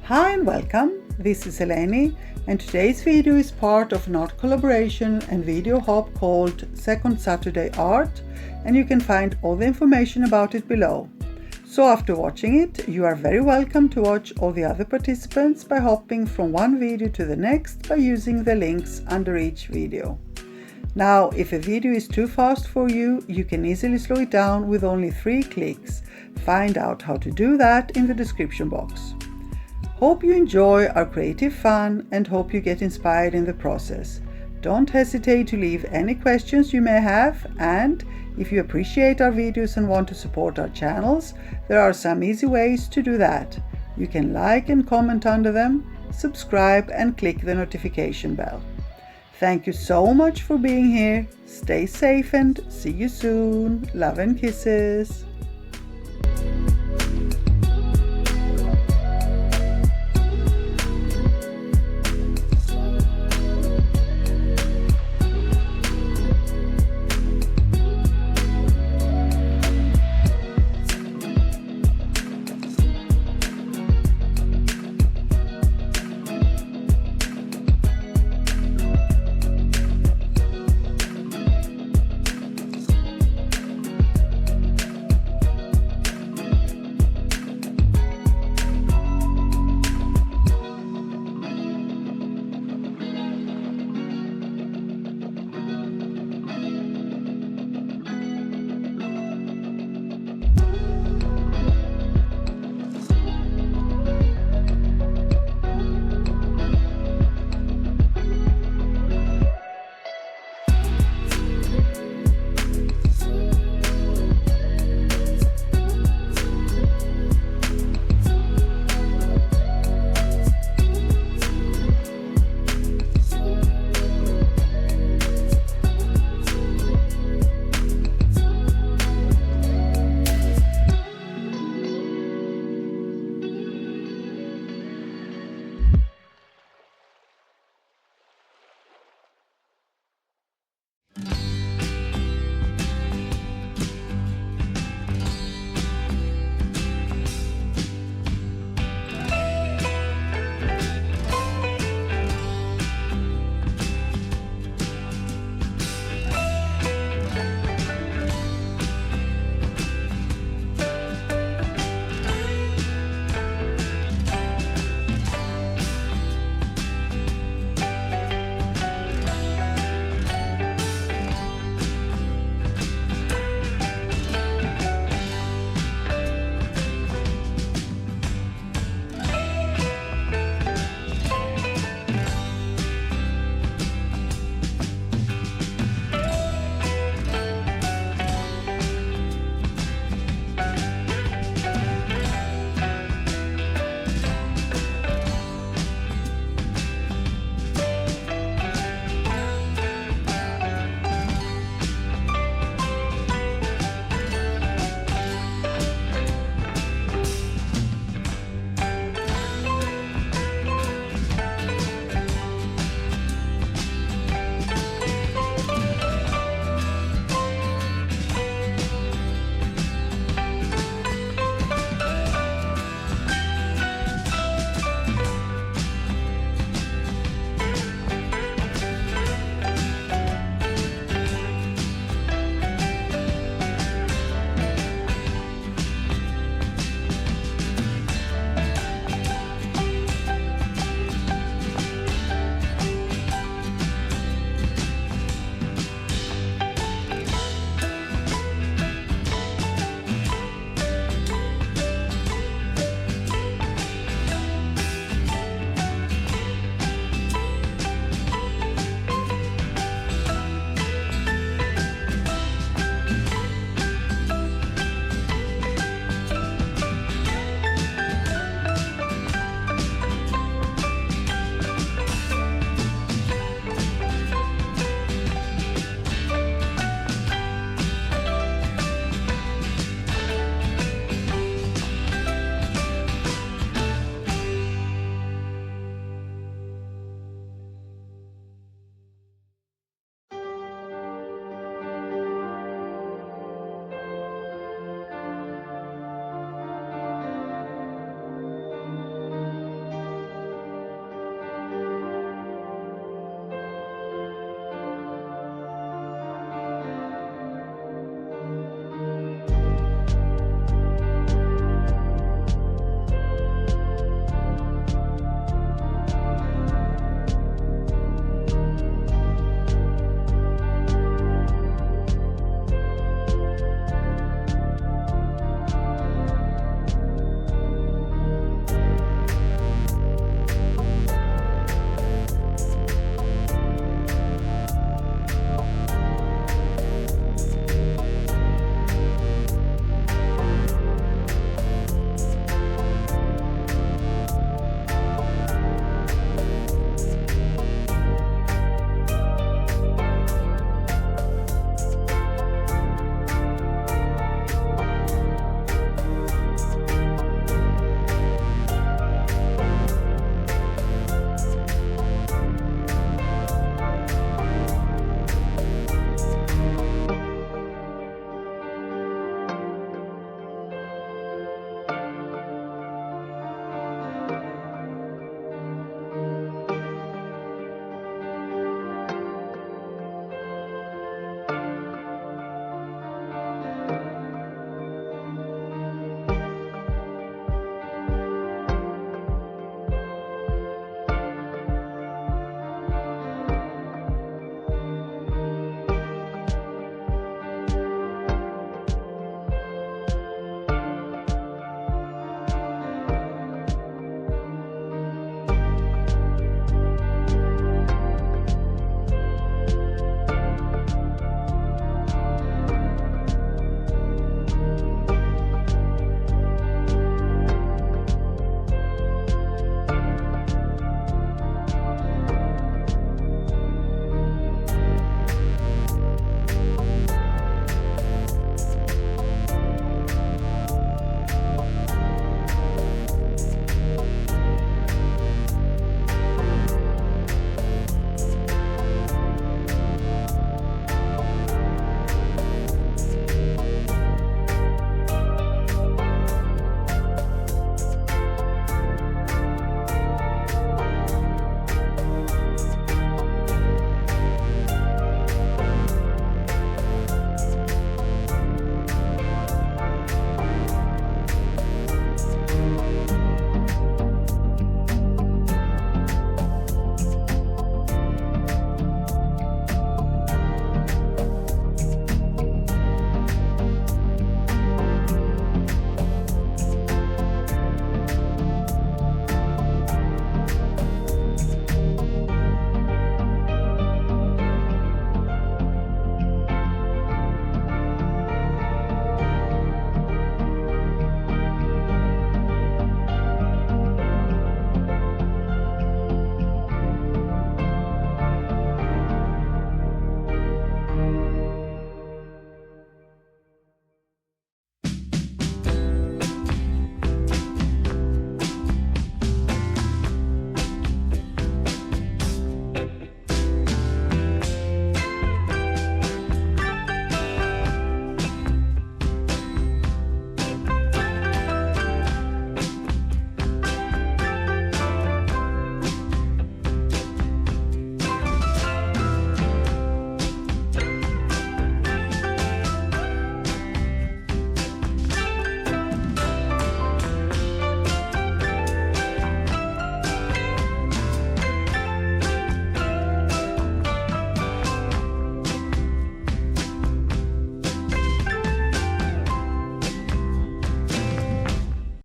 Hi and welcome, this is Eleni, and today's video is part of an art collaboration and video hub called Second Saturday Art, and you can find all the information about it below. So after watching it, you are very welcome to watch all the other participants by hopping from one video to the next by using the links under each video. Now, if a video is too fast for you, you can easily slow it down with only 3 clicks. Find out how to do that in the description box. Hope you enjoy our creative fun and hope you get inspired in the process. Don't hesitate to leave any questions you may have, and if you appreciate our videos and want to support our channels, there are some easy ways to do that. You can like and comment under them, subscribe and click the notification bell. Thank you so much for being here. Stay safe and see you soon. Love and kisses.